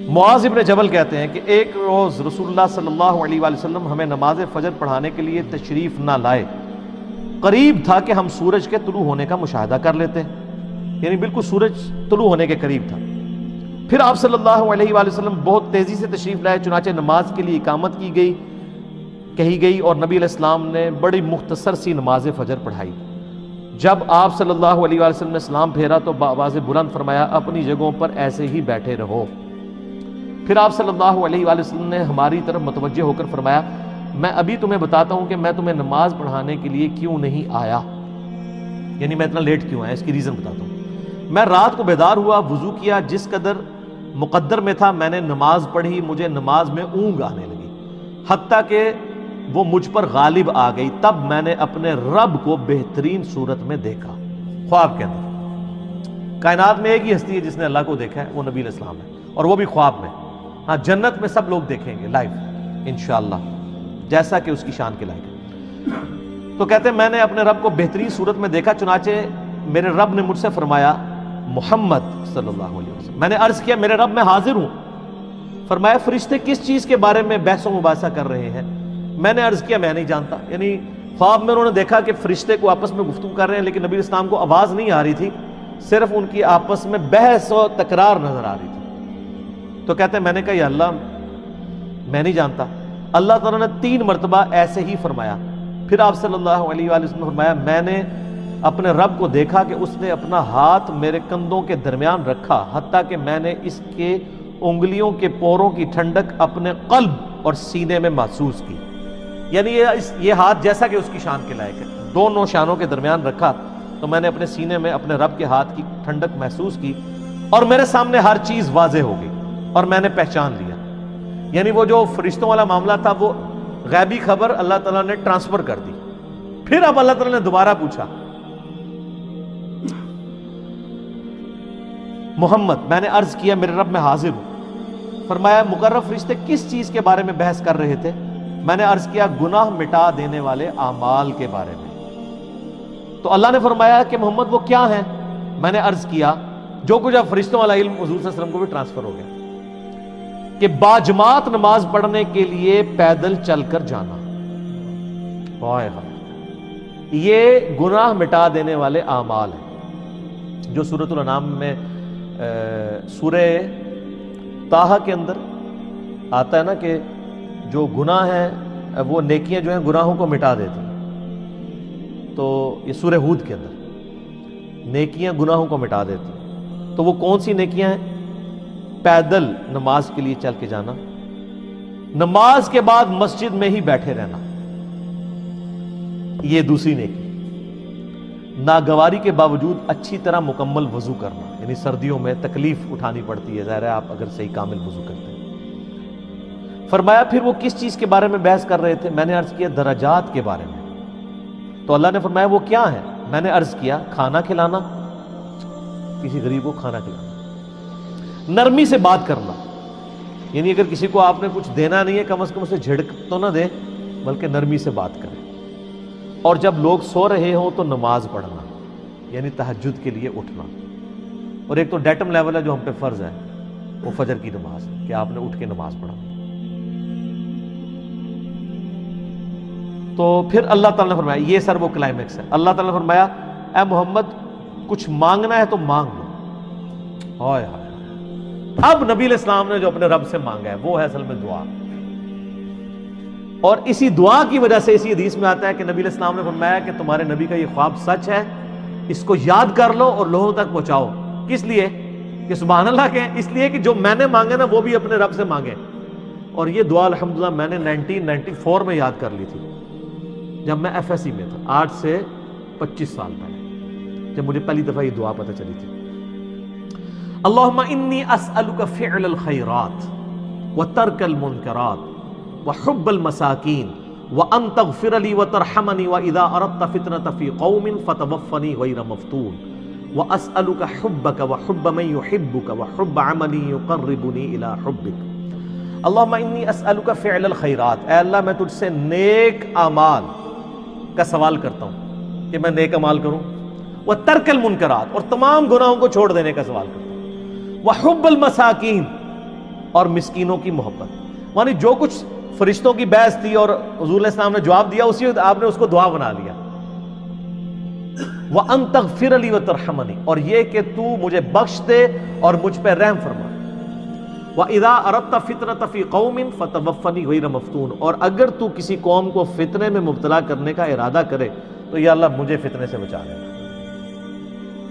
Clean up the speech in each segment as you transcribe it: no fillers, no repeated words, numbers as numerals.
معاذ ابن جبل کہتے ہیں کہ ایک روز رسول اللہ صلی اللہ علیہ وآلہ وسلم ہمیں نماز فجر پڑھانے کے لیے تشریف نہ لائے، قریب تھا کہ ہم سورج کے طلوع ہونے کا مشاہدہ کر لیتے، یعنی بالکل سورج طلوع ہونے کے قریب تھا۔ پھر آپ صلی اللہ علیہ وآلہ وسلم بہت تیزی سے تشریف لائے، چنانچہ نماز کے لیے اقامت کہی گئی اور نبی علیہ السلام نے بڑی مختصر سی نماز فجر پڑھائی۔ جب آپ صلی اللہ علیہ وآلہ وسلم نے سلام پھیرا تو بآواز بلند فرمایا، اپنی جگہوں پر ایسے ہی بیٹھے رہو۔ پھر آپ صلی اللہ علیہ وآلہ وسلم نے ہماری طرف متوجہ ہو کر فرمایا، میں ابھی تمہیں بتاتا ہوں کہ میں تمہیں نماز پڑھانے کے لیے کیوں نہیں آیا، یعنی میں اتنا لیٹ کیوں آیا، اس کی ریزن بتاتا ہوں۔ میں رات کو بیدار ہوا، وضو کیا، جس قدر مقدر میں تھا میں نے نماز پڑھی، مجھے نماز میں اونگ آنے لگی، حتیٰ کہ وہ مجھ پر غالب آ گئی، تب میں نے اپنے رب کو بہترین صورت میں دیکھا، خواب کے اندر۔ کائنات میں ایک ہی ہستی ہے جس نے اللہ کو دیکھا ہے، وہ نبی علیہ السلام ہے، اور وہ بھی خواب میں۔ ہاں، جنت میں سب لوگ دیکھیں گے لائیو انشاءاللہ، جیسا کہ اس کی شان کے لائق ہے۔ تو کہتے ہیں میں نے اپنے رب کو بہترین صورت میں دیکھا، چنانچہ میرے رب نے مجھ سے فرمایا، محمد صلی اللہ علیہ وسلم۔ میں نے عرض کیا، میرے رب میں حاضر ہوں۔ فرمایا، فرشتے کس چیز کے بارے میں بحث و مباحثہ کر رہے ہیں؟ میں نے عرض کیا، میں نہیں جانتا، یعنی خواب میں انہوں نے دیکھا کہ فرشتے کو آپس میں گفتگو کر رہے ہیں، لیکن نبی علیہ السلام کو آواز نہیں آ رہی تھی، صرف ان کی آپس میں بحث و تکرار نظر آ رہی تھی۔ تو کہتے ہیں میں نے کہا، یا اللہ میں نہیں جانتا۔ اللہ تعالیٰ نے 3 مرتبہ ایسے ہی فرمایا۔ پھر آپ صلی اللہ علیہ وآلہ وسلم نے فرمایا، میں نے اپنے رب کو دیکھا کہ اس نے اپنا ہاتھ میرے کندھوں کے درمیان رکھا، حتیٰ کہ میں نے اس کے انگلیوں کے پوروں کی ٹھنڈک اپنے قلب اور سینے میں محسوس کی، یعنی یہ ہاتھ جیسا کہ اس کی شان کے لائق ہے، دونوں شانوں کے درمیان رکھا تو میں نے اپنے سینے میں اپنے رب کے ہاتھ کی ٹھنڈک محسوس کی، اور میرے سامنے ہر چیز واضح ہو گئی اور میں نے پہچان لیا۔ یعنی وہ جو فرشتوں والا معاملہ تھا، وہ غیبی خبر اللہ تعالیٰ نے ٹرانسفر کر دی۔ پھر اب اللہ تعالیٰ نے دوبارہ پوچھا، محمد، میں نے عرض کیا، میرے رب میں حاضر ہوں۔ فرمایا، مقرب فرشتے کس چیز کے بارے میں بحث کر رہے تھے؟ میں نے عرض کیا، گناہ مٹا دینے والے اعمال کے بارے میں۔ تو اللہ نے فرمایا کہ محمد وہ کیا ہیں؟ میں نے عرض کیا، جو کچھ اب فرشتوں والا علم حضور صلی اللہ علیہ وسلم کو بھی ٹرانسفر ہو گیا، کہ باجماعت نماز پڑھنے کے لیے پیدل چل کر جانا، یہ گناہ مٹا دینے والے اعمال ہیں، جو سورۃ الانعام میں سورہ طٰہٰ کے اندر آتا ہے نا کہ جو گناہ ہیں وہ نیکیاں جو ہیں گناہوں کو مٹا دیتی ہیں۔ تو یہ سورہ ہود کے اندر نیکیاں گناہوں کو مٹا دیتی ہیں، تو وہ کون سی نیکیاں ہیں؟ پیدل نماز کے لیے چل کے جانا، نماز کے بعد مسجد میں ہی بیٹھے رہنا، یہ دوسری نیکی۔ ناگواری کے باوجود اچھی طرح مکمل وضو کرنا، یعنی سردیوں میں تکلیف اٹھانی پڑتی ہے، ظاہر ہے آپ اگر صحیح کامل وضو کرتے ہیں۔ فرمایا، پھر وہ کس چیز کے بارے میں بحث کر رہے تھے؟ میں نے عرض کیا، درجات کے بارے میں۔ تو اللہ نے فرمایا، وہ کیا ہے؟ میں نے عرض کیا، کھانا کھلانا، کسی غریب کو کھانا کھلانا، نرمی سے بات کرنا، یعنی اگر کسی کو آپ نے کچھ دینا نہیں ہے، کم از کم اسے جھڑک تو نہ دے، بلکہ نرمی سے بات کریں، اور جب لوگ سو رہے ہوں تو نماز پڑھنا، یعنی تہجد کے لیے اٹھنا۔ اور ایک تو ڈیٹم لیول ہے جو ہم پہ فرض ہے، وہ فجر کی نماز ہے کہ آپ نے اٹھ کے نماز پڑھا۔ تو پھر اللہ تعالیٰ نے فرمایا، یہ سر وہ کلائمیکس ہے، اللہ تعالیٰ نے فرمایا، اے محمد کچھ مانگنا ہے تو مانگ لو۔ ہائے ہائے، اب نبی علیہ السلام نے جو اپنے رب سے مانگا ہے وہ ہے اصل میں دعا، اور اسی دعا کی وجہ سے اسی حدیث میں آتا ہے کہ نبی علیہ السلام نے فرمایا کہ تمہارے نبی کا یہ خواب سچ ہے، اس کو یاد کر لو اور لوگوں تک پہنچاؤ۔ کس لیے؟ کہ سبحان اللہ کہیں، اس لیے کہ جو میں نے مانگا نا وہ بھی اپنے رب سے مانگے۔ اور یہ دعا الحمدللہ میں نے 1994 میں یاد کر لی تھی، جب میں ایف ایس سی میں تھا، آج سے 25 سال پہلے، جب مجھے پہلی دفعہ یہ دعا پتہ چلی تھی۔ اللہم انی اسألک فعل الخیرات وترک المنکرات وحب المساکین وان تغفر لی وترحمنی واذا اردت فتنة فی قوم فتوفنی غیر مفتون واسألک حبک وحب من یحبک وحب عمل یقربنی الی حبک۔ اللہم انی اسألک فعل الخیرات، اے اللہ میں تجھ سے نیک اعمال کا سوال کرتا ہوں کہ میں نیک اعمال کروں، وترک المنکرات، اور تمام گناہوں کو چھوڑ دینے کا سوال کرتا ہوں، وحب المساکین، اور مسکینوں کی محبت، یعنی جو کچھ فرشتوں کی بحث تھی اور حضور علیہ السلام نے جواب دیا، اسی وقت آپ نے اس کو دعا بنا لیا. وَأَن تَغْفِرَ لِي وَتَرْحَمَنِي، اور یہ کہ تو مجھے بخش دے اور مجھ پہ رحم فرما. وَإِذَا أَرَدْتَ فِتْنَةَ فِي قَوْمٍ فَتَوَفَّنِي غَيْرَ مَفْتُونٍ، اور اگر تو کسی قوم کو فتنے میں مبتلا کرنے کا ارادہ کرے تو یا اللہ مجھے فتنے سے بچا لینا.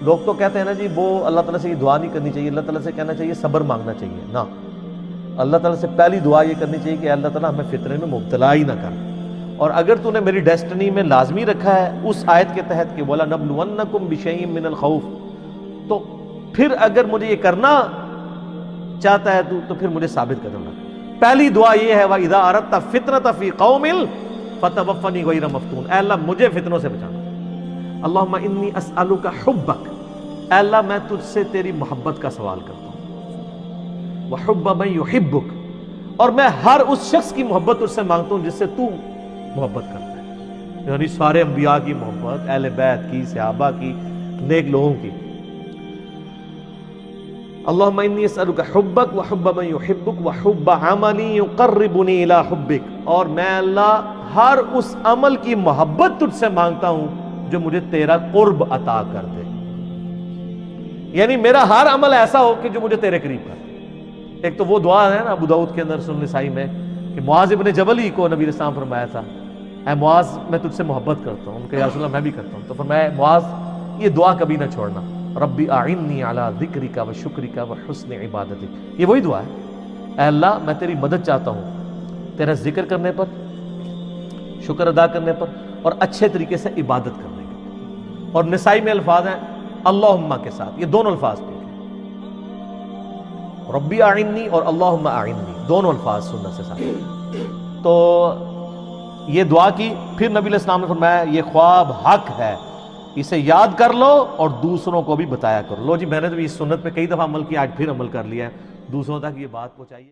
لوگ تو کہتے ہیں نا جی وہ اللہ تعالیٰ سے یہ دعا نہیں کرنی چاہیے، اللہ تعالیٰ سے کہنا چاہیے صبر مانگنا چاہیے. نہ، اللہ تعالیٰ سے پہلی دعا یہ کرنی چاہیے کہ اللہ تعالیٰ ہمیں فتنے میں مبتلا ہی نہ کر. اور اگر تو نے میری ڈیسٹنی میں لازمی رکھا ہے اس آیت کے تحت کہ وَلَنَبْلُوَنَّكُمْ بِشَيْءٍ مِّنَ الْخَوْفِ، تو پھر اگر مجھے یہ کرنا چاہتا ہے تو پھر مجھے ثابت کرنا. پہلی دعا یہ ہے وَإِذَا أَرَدْتَ فِتْنَةَ فِي قَوْمٍ فَتَوَفَّنِي غَيْرَ مَفْتُونٍ، اے اللہ مجھے فتنوں سے بچانا. اللہم انی اسألک حبک، اے اللہ میں تجھ سے تیری محبت کا سوال کرتا ہوں. وحب من یحبک، اور میں ہر اس شخص کی محبت تجھ سے مانگتا ہوں جس سے تو محبت کرتا ہے، یعنی سارے انبیاء کی محبت، اہل بیت کی، صحابہ کی، نیک لوگوں کی. اللہم انی اسألک حبک وحب من یحبک وحب عمل یقربنی الی حبک، اور میں اللہ ہر اس عمل کی محبت تجھ سے مانگتا ہوں جو مجھے تیرا قرب عطا کر دے. یعنی میرا ہر عمل ایسا ہو کہ جو مجھے تیرے قریب کر. ایک تو وہ دعا ہے نا ابو داؤد کے اندر سنن نسائی میں کہ معاذ ابن جبل ہی کو نبی علیہ السلام فرمایا تھا اے معاذ میں تجھ سے محبت کرتا ہوں. ان کا یا رسول اللہ میں بھی کرتا ہوں. تو فرمایا معاذ یہ دعا کبھی نہ چھوڑنا، ربی اعنی علی ذکرک و شکرک و حسن عبادتک. یہ وہی دعا ہے، اے اللہ میں تیری مدد چاہتا ہوں تیرا ذکر کرنے پر، شکر ادا کرنے پر، اور اچھے طریقے سے عبادت کرنے پر. اور نسائی میں الفاظ ہیں اللہم کے ساتھ، یہ دونوں الفاظ ٹھیک ہیں، ربی اعنی اور اللہم اعنی دونوں الفاظ سنت سے ساتھ. تو یہ دعا کی. پھر نبی علیہ السلام نے فرمایا یہ خواب حق ہے، اسے یاد کر لو اور دوسروں کو بھی بتایا کرو. لو جی میں نے تو اس سنت پہ کئی دفعہ عمل کیا، آج پھر عمل کر لیا ہے، دوسروں تک یہ بات پہنچائیے.